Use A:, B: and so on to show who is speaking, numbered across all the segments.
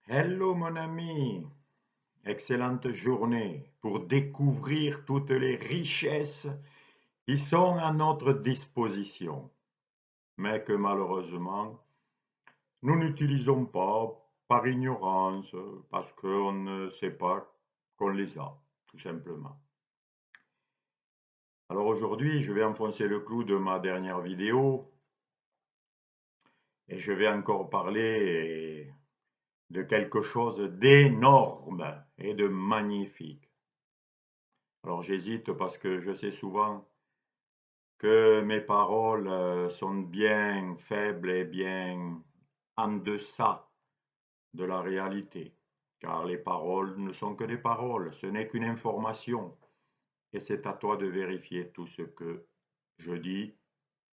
A: Hello mon ami, excellente journée pour découvrir toutes les richesses qui sont à notre disposition, mais que malheureusement nous n'utilisons pas par ignorance, parce qu'on ne sait pas qu'on les a, tout simplement. Alors aujourd'hui, je vais enfoncer le clou de ma dernière vidéo et je vais encore parler de quelque chose d'énorme et de magnifique. Alors j'hésite parce que je sais souvent que mes paroles sont bien faibles et bien en deçà de la réalité, car les paroles ne sont que des paroles, ce n'est qu'une information, et c'est à toi de vérifier tout ce que je dis,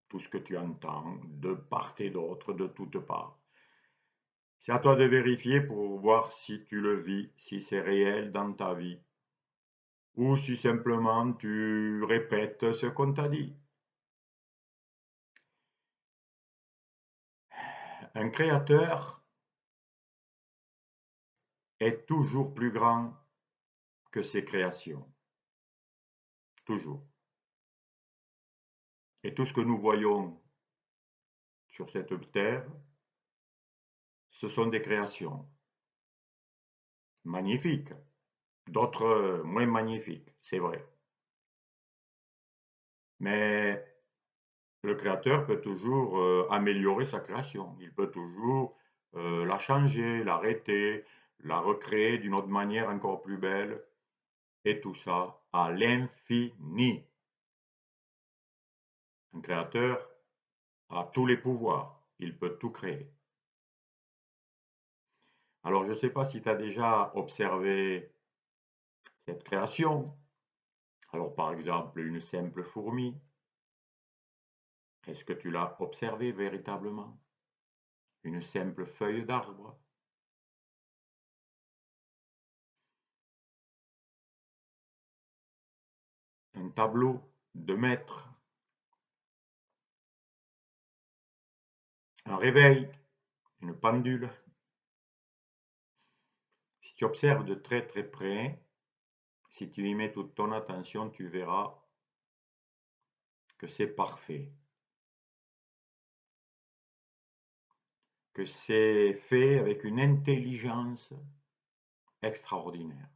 A: tout ce que tu entends, de part et d'autre, de toutes parts. C'est à toi de vérifier pour voir si tu le vis, si c'est réel dans ta vie, ou si simplement tu répètes ce qu'on t'a dit. Un créateur est toujours plus grand que ses créations, toujours. Et tout ce que nous voyons sur cette terre, ce sont des créations magnifiques, d'autres moins magnifiques, c'est vrai. Mais le créateur peut toujours améliorer sa création, il peut toujours la changer, l'arrêter, la recréer d'une autre manière encore plus belle, et tout ça à l'infini. Un créateur a tous les pouvoirs, il peut tout créer. Alors, je ne sais pas si tu as déjà observé cette création. Alors, par exemple, une simple fourmi. Est-ce que tu l'as observée véritablement? Une simple feuille d'arbre. Un tableau de maître. Un réveil. Une pendule. Si tu observes de très très près, si tu y mets toute ton attention, tu verras que c'est parfait. Que c'est fait avec une intelligence extraordinaire.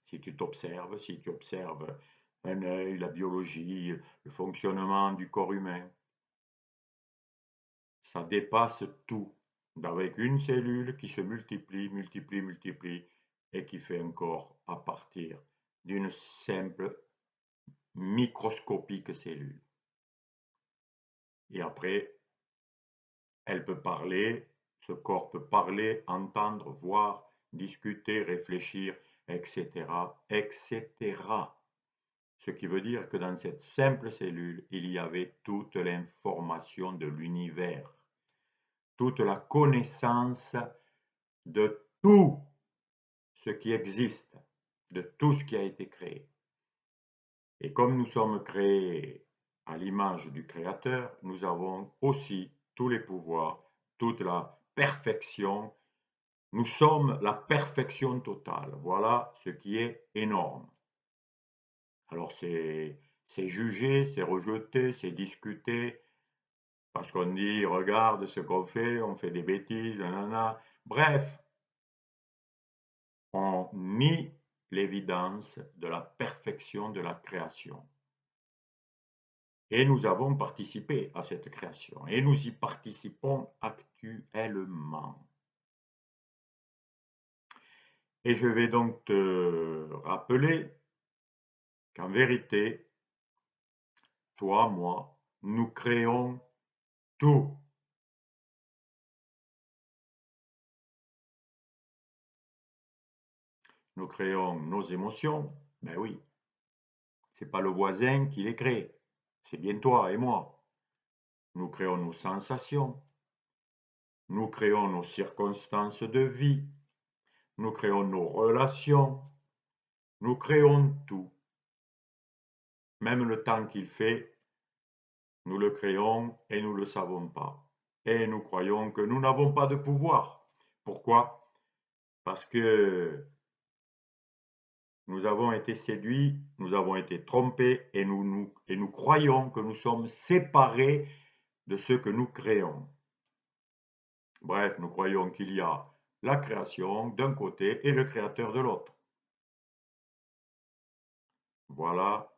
A: Si tu t'observes, si tu observes un œil, la biologie, le fonctionnement du corps humain, ça dépasse tout, avec une cellule qui se multiplie, multiplie, multiplie, et qui fait un corps à partir d'une simple microscopique cellule. Et après, elle peut parler, ce corps peut parler, entendre, voir, discuter, réfléchir, etc., etc. Ce qui veut dire que dans cette simple cellule, il y avait toute l'information de l'univers, toute la connaissance de tout ce qui existe, de tout ce qui a été créé. Et comme nous sommes créés à l'image du Créateur, nous avons aussi tous les pouvoirs, toute la perfection. Nous sommes la perfection totale. Voilà ce qui est énorme. Alors c'est jugé, c'est rejeté, c'est discuté, parce qu'on dit, regarde ce qu'on fait, on fait des bêtises, nanana. Bref, on nie l'évidence de la perfection de la création. Et nous avons participé à cette création, et nous y participons actuellement. Et je vais donc te rappeler qu'en vérité, toi, moi, nous créons tout. Nous créons nos émotions, ben oui, c'est pas le voisin qui les crée, c'est bien toi et moi. Nous créons nos sensations, nous créons nos circonstances de vie, nous créons nos relations, nous créons tout. Même le temps qu'il fait, nous le créons et nous ne le savons pas. et nous croyons que nous n'avons pas de pouvoir. Pourquoi? Parce que nous avons été séduits, nous avons été trompés et nous croyons que nous sommes séparés de ce que nous créons. Bref, nous croyons qu'il y a la création d'un côté et le créateur de l'autre. Voilà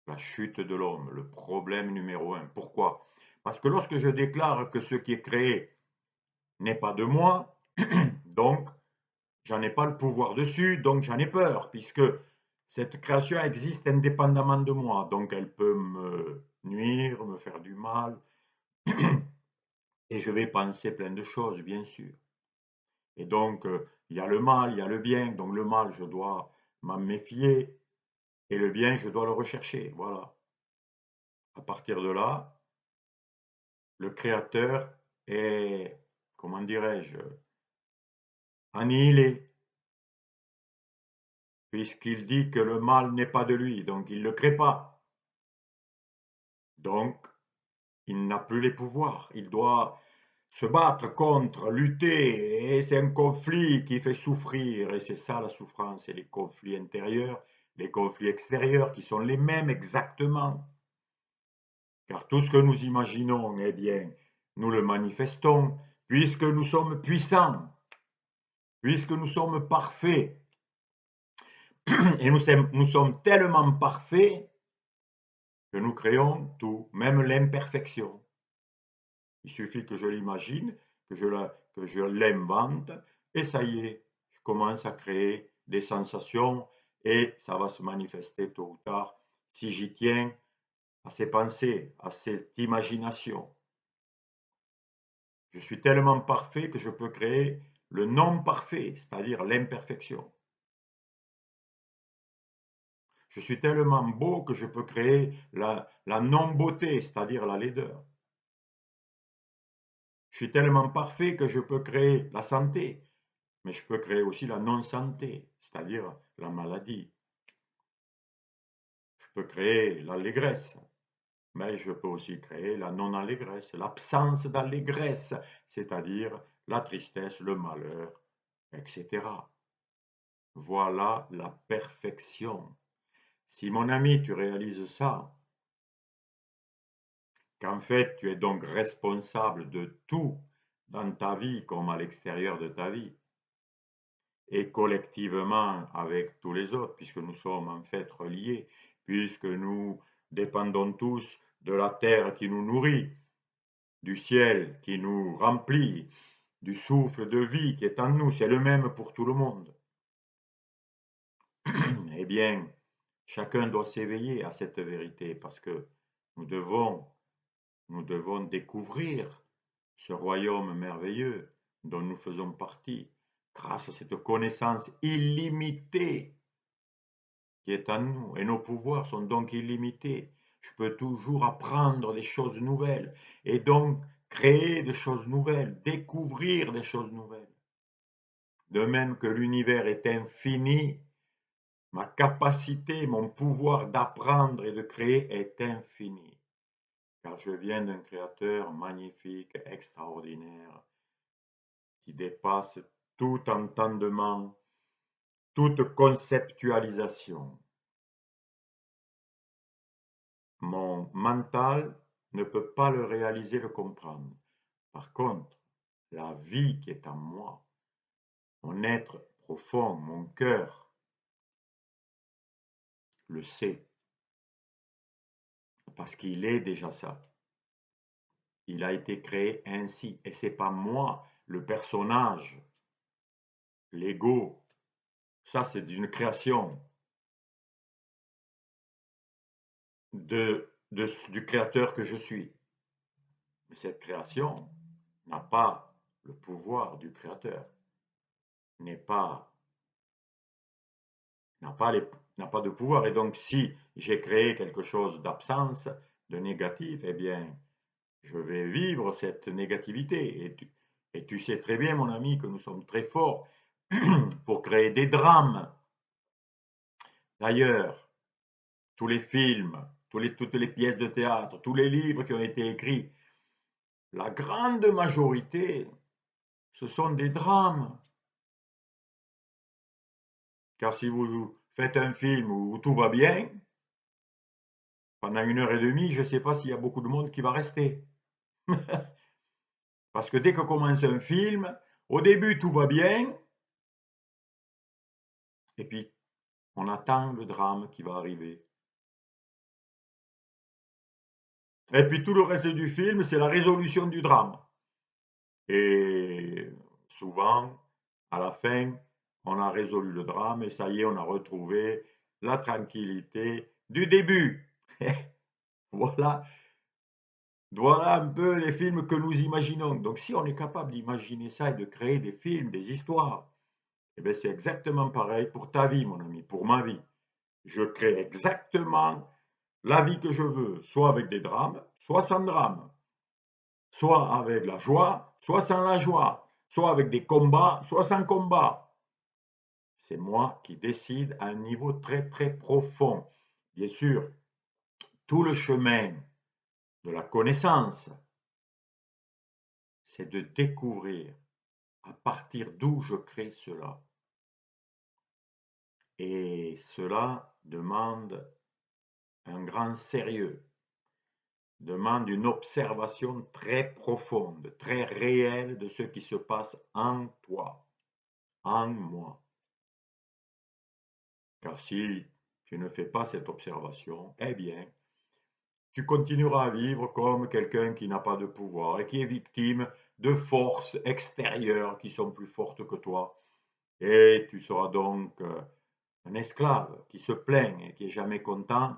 A: la chute de l'homme, le problème numéro un. Pourquoi? Parce que lorsque je déclare que ce qui est créé n'est pas de moi, donc j'en ai pas le pouvoir dessus, donc j'en ai peur, puisque cette création existe indépendamment de moi, donc elle peut me nuire, me faire du mal, et je vais penser plein de choses, bien sûr. Et donc, il y a le mal, il y a le bien, donc le mal, je dois m'en méfier, et le bien, je dois le rechercher, voilà. À partir de là, le créateur est, comment dirais-je, annihilé, puisqu'il dit que le mal n'est pas de lui, donc il ne le crée pas. Donc, il n'a plus les pouvoirs, il doit se battre contre, lutter, et c'est un conflit qui fait souffrir, et c'est ça la souffrance, et les conflits intérieurs, les conflits extérieurs qui sont les mêmes exactement. Car tout ce que nous imaginons, eh bien, nous le manifestons, puisque nous sommes puissants, puisque nous sommes parfaits. Et nous sommes tellement parfaits que nous créons tout, même l'imperfection. Il suffit que je l'imagine, que je l'invente, et ça y est, je commence à créer des sensations et ça va se manifester tôt ou tard si j'y tiens à ces pensées, à cette imagination. Je suis tellement parfait que je peux créer le non parfait, c'est-à-dire l'imperfection. Je suis tellement beau que je peux créer la non-beauté, c'est-à-dire la laideur. Je suis tellement parfait que je peux créer la santé, mais je peux créer aussi la non-santé, c'est-à-dire la maladie. Je peux créer l'allégresse, mais je peux aussi créer la non-allégresse, l'absence d'allégresse, c'est-à-dire la tristesse, le malheur, etc. Voilà la perfection. Si mon ami, tu réalises ça, qu'en fait tu es donc responsable de tout dans ta vie comme à l'extérieur de ta vie, et collectivement avec tous les autres, puisque nous sommes en fait reliés, puisque nous dépendons tous de la terre qui nous nourrit, du ciel qui nous remplit, du souffle de vie qui est en nous, c'est le même pour tout le monde. Eh bien, chacun doit s'éveiller à cette vérité parce que nous devons, nous devons découvrir ce royaume merveilleux dont nous faisons partie grâce à cette connaissance illimitée qui est en nous, et nos pouvoirs sont donc illimités. Je peux toujours apprendre des choses nouvelles, et donc créer des choses nouvelles, découvrir des choses nouvelles. De même que l'univers est infini, ma capacité, mon pouvoir d'apprendre et de créer est infini, car je viens d'un créateur magnifique, extraordinaire, qui dépasse tout entendement, toute conceptualisation. Mon mental ne peut pas le réaliser, le comprendre. Par contre, la vie qui est en moi, mon être profond, mon cœur, le sait, parce qu'il est déjà ça. Il a été créé ainsi, et c'est pas moi, le personnage, l'ego. Ça, c'est une création du créateur que je suis. Mais cette création n'a pas le pouvoir du créateur, n'est pas n'a pas, n'a pas de pouvoir. Et donc, si j'ai créé quelque chose d'absence, de négatif, eh bien, je vais vivre cette négativité. Et tu sais très bien, mon ami, que nous sommes très forts pour créer des drames. D'ailleurs, tous les films, toutes les pièces de théâtre, tous les livres qui ont été écrits, la grande majorité, ce sont des drames. Car si vous faites un film où tout va bien, pendant 1 heure et demie, je ne sais pas s'il y a beaucoup de monde qui va rester. Parce que dès que commence un film, au début tout va bien, et puis on attend le drame qui va arriver. Et puis tout le reste du film, c'est la résolution du drame. Et souvent, à la fin, on a résolu le drame et ça y est, on a retrouvé la tranquillité du début. Voilà, voilà un peu les films que nous imaginons. Donc si on est capable d'imaginer ça et de créer des films, des histoires, eh bien c'est exactement pareil pour ta vie, mon ami, pour ma vie. Je crée exactement la vie que je veux, soit avec des drames, soit sans drame, soit avec la joie, soit sans la joie, soit avec des combats, soit sans combat. C'est moi qui décide à un niveau très très profond. Bien sûr, tout le chemin de la connaissance, c'est de découvrir à partir d'où je crée cela. Et cela demande un grand sérieux, demande une observation très profonde, très réelle de ce qui se passe en toi, en moi. Car si tu ne fais pas cette observation, eh bien, tu continueras à vivre comme quelqu'un qui n'a pas de pouvoir et qui est victime de forces extérieures qui sont plus fortes que toi. Et tu seras donc un esclave qui se plaint et qui est jamais content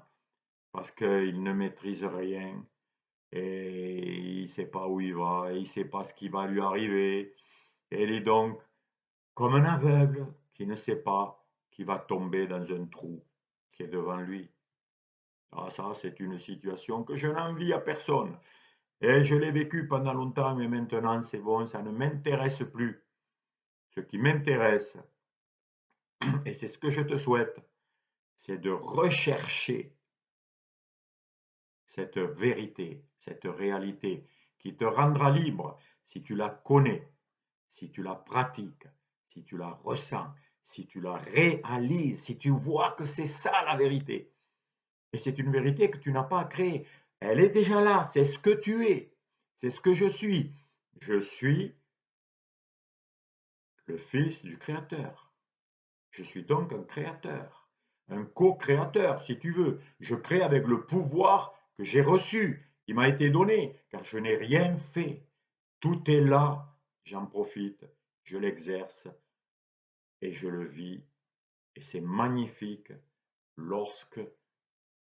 A: parce qu'il ne maîtrise rien et il ne sait pas où il va et il ne sait pas ce qui va lui arriver. Et il est donc comme un aveugle qui ne sait pas qu'il va tomber dans un trou qui est devant lui. Ah, ça, c'est une situation que je n'envie à personne. Et je l'ai vécu pendant longtemps, mais maintenant, c'est bon, ça ne m'intéresse plus. Ce qui m'intéresse, et c'est ce que je te souhaite, c'est de rechercher cette vérité, cette réalité qui te rendra libre si tu la connais, si tu la pratiques, si tu la ressens, si tu la réalises, si tu vois que c'est ça la vérité. Et c'est une vérité que tu n'as pas à créer. Elle est déjà là, c'est ce que tu es, c'est ce que je suis. Je suis le fils du Créateur. Je suis donc un créateur, un co-créateur, si tu veux. Je crée avec le pouvoir que j'ai reçu, qui m'a été donné, car je n'ai rien fait. Tout est là, j'en profite, je l'exerce et je le vis. Et c'est magnifique lorsque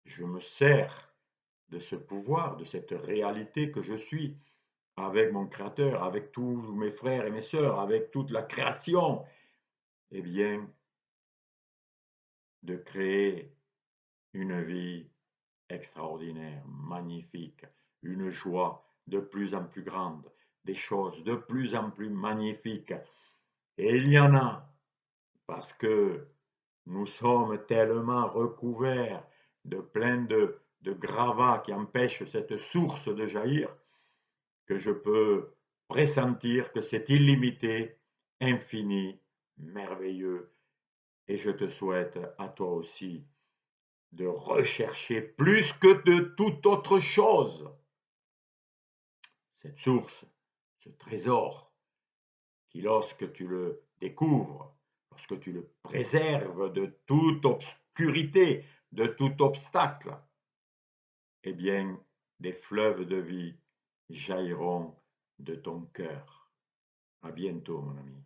A: je me sers de ce pouvoir, de cette réalité que je suis, avec mon Créateur, avec tous mes frères et mes sœurs, avec toute la création. Eh bien, de créer une vie extraordinaire, magnifique, une joie de plus en plus grande, des choses de plus en plus magnifiques. Et il y en a, parce que nous sommes tellement recouverts de plein de gravats qui empêchent cette source de jaillir, que je peux pressentir que c'est illimité, infini, merveilleux. Et je te souhaite à toi aussi de rechercher plus que de toute autre chose cette source, ce trésor qui, lorsque tu le découvres, lorsque tu le préserves de toute obscurité, de tout obstacle, eh bien, des fleuves de vie jailliront de ton cœur. À bientôt, mon ami.